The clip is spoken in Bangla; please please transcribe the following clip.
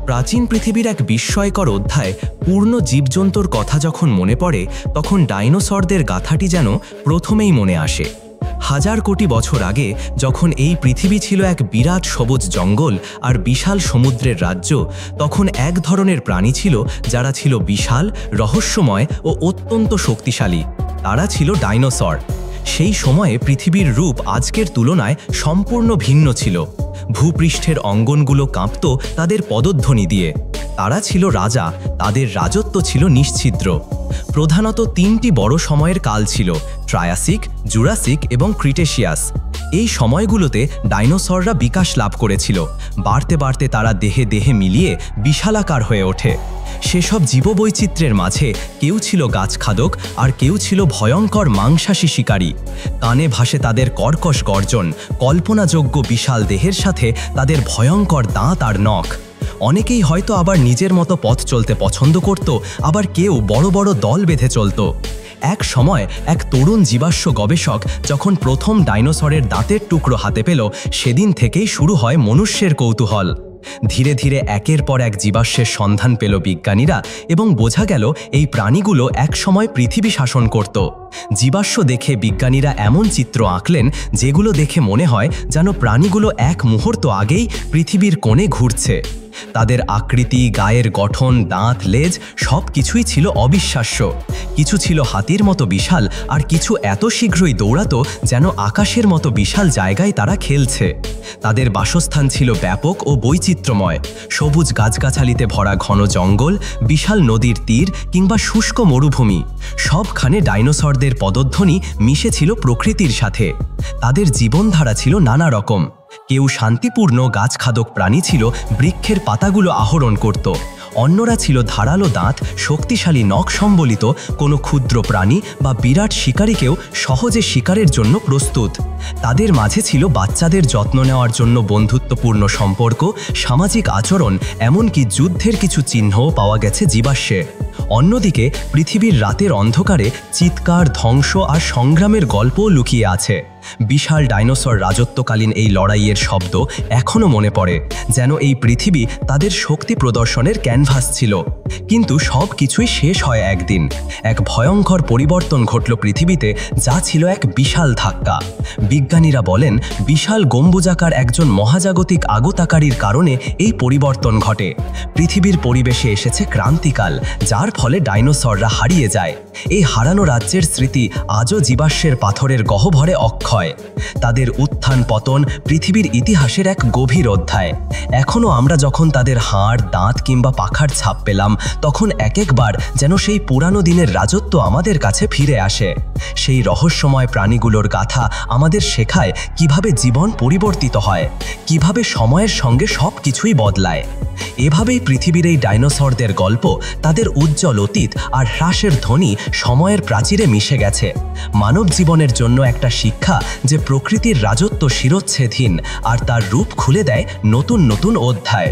প্রাচীন পৃথিবীর এক বিস্ময়কর অধ্যায় পূর্ণ জীবজন্তুর কথা যখন মনে পড়ে তখন ডাইনোসরদের গাথাটি যেন প্রথমেই মনে আসে। হাজার কোটি বছর আগে যখন এই পৃথিবী ছিল এক বিরাট সবুজ জঙ্গল আর বিশাল সমুদ্রের রাজ্য, তখন এক ধরনের প্রাণী ছিল যারা ছিল বিশাল, রহস্যময় ও অত্যন্ত শক্তিশালী। তারা ছিল ডাইনোসর। সেই সময়ে পৃথিবীর রূপ আজকের তুলনায় সম্পূর্ণ ভিন্ন ছিল। ভূপৃষ্ঠের অঙ্গনগুলো কাঁপত তাদের পদধ্বনি দিয়ে। তারা ছিল রাজা, তাদের রাজত্ব ছিল নিশ্ছিদ্র। প্রধানত তিনটি বড় সময়ের কাল ছিল: ট্রায়াসিক, জুরাসিক এবং ক্রিটেশিয়াস। এই সময়গুলোতে ডাইনোসররা বিকাশ লাভ করেছিল। বাড়তে বাড়তে তারা দেহে দেহে মিলিয়ে বিশালাকার হয়ে ওঠে। সেসব জীববৈচিত্র্যের মাঝে কেউ ছিল গাছখাদক আর কেউ ছিল ভয়ঙ্কর মাংসাশী শিকারী। কানে ভাসে তাদের কর্কশ গর্জন, কল্পনাযোগ্য বিশাল দেহের সাথে তাদের ভয়ঙ্কর দাঁত আর নখ। অনেকেই হয়তো আবার নিজের মতো পথ চলতে পছন্দ করত, আবার কেউ বড় বড় দল বেঁধে চলত। এক সময় এক তরুণ জীবাশ্ম গবেষক যখন প্রথম ডাইনোসরের দাঁতের টুকরো হাতে পেল, সেদিন থেকেই শুরু হয় মনুষ্যের কৌতূহল। ধীরে ধীরে একের পর এক জীবাশ্মের সন্ধান পেল বিজ্ঞানীরা এবং বোঝা গেল এই প্রাণীগুলো এক সময় পৃথিবী শাসন করত। জীবাশ্ম দেখে বিজ্ঞানীরা এমন চিত্র আঁকলেন যেগুলো দেখে মনে হয় যেন প্রাণীগুলো এক মুহূর্ত আগেই পৃথিবীর কোণে ঘুরছে। তাদের আকৃতি, গায়ের গঠন, দাঁত, লেজ সব কিছুই ছিল অবিশ্বাস্য। কিছু ছিল হাতির মতো বিশাল, আর কিছু এত শীঘ্রই দৌড়াতো যেন আকাশের মতো বিশাল জায়গায় তারা খেলছে। তাদের বাসস্থান ছিল ব্যাপক ও বৈচিত্র্যময়। সবুজ গাছগাছালিতে ভরা ঘন জঙ্গল, বিশাল নদীর তীর কিংবা শুষ্ক মরুভূমি, সবখানে ডাইনোসরদের পদধ্বনি মিশেছিল প্রকৃতির সাথে। তাদের জীবনধারা ছিল নানা রকম। কেউ শান্তিপূর্ণ গাছখাদক প্রাণী ছিল, বৃক্ষের পাতাগুলো আহরণ করত। অন্যরা ছিল ধারালো দাঁত, শক্তিশালী নখ সম্বলিত কোনো ক্ষুদ্র প্রাণী বা বিরাট শিকারীকেও সহজে শিকারের জন্য প্রস্তুত। তাদের মাঝে ছিল বাচ্চাদের যত্ন নেওয়ার জন্য বন্ধুত্বপূর্ণ সম্পর্ক, সামাজিক আচরণ, এমনকি যুদ্ধের কিছু চিহ্নও পাওয়া গেছে জীবাশ্মে। অন্যদিকে পৃথিবীর রাতের অন্ধকারে চিৎকার, ধ্বংস আর সংগ্রামের গল্পও লুকিয়ে আছে। বিশাল ডাইনোসর রাজত্বকালীন এই লড়াইয়ের শব্দ এখনও মনে পড়ে, যেন এই পৃথিবী তাদের শক্তি প্রদর্শনের ক্যানভাস ছিল। কিন্তু সব কিছুই শেষ হয় একদিন। এক ভয়ঙ্কর পরিবর্তন ঘটল পৃথিবীতে, যা ছিল এক বিশাল ধাক্কা। বিজ্ঞানীরা বলেন বিশাল গম্বুজাকার একজন মহাজাগতিক আগতাকারীর কারণে এই পরিবর্তন ঘটে। পৃথিবীর পরিবেশে এসেছে ক্রান্তিকাল, যার ফলে ডাইনোসররা হারিয়ে যায়। এই হারানো রাজ্যের স্মৃতি আজও জীবাশ্মের পাথরের গহ্বরে অক্ষয়। তাদের উত্থান পতন পৃথিবীর ইতিহাসের এক গভীর অধ্যায়। এখনও আমরা যখন তাদের হাড়, দাঁত কিংবা পাখার ছাপ পেলাম, তখন এক একবার যেন সেই পুরানো দিনের রাজত্ব আমাদের কাছে ফিরে আসে। সেই রহস্যময় প্রাণীগুলোর গাথা আমাদের শেখায় কিভাবে জীবন পরিবর্তিত হয়, কিভাবে সময়ের সঙ্গে সব কিছুই বদলায়। এভাবেই পৃথিবীর এই ডাইনোসরদের গল্প, তাদের উজ্জ্বল অতীত আর হ্রাসের ধ্বনি সময়ের প্রাচীরে মিশে গেছে। মানব জীবনের জন্য একটা শিক্ষা যে প্রকৃতির রাজত্ব শিরচ্ছেদহীন, আর তার রূপ খুলে দেয় নতুন নতুন অধ্যায়।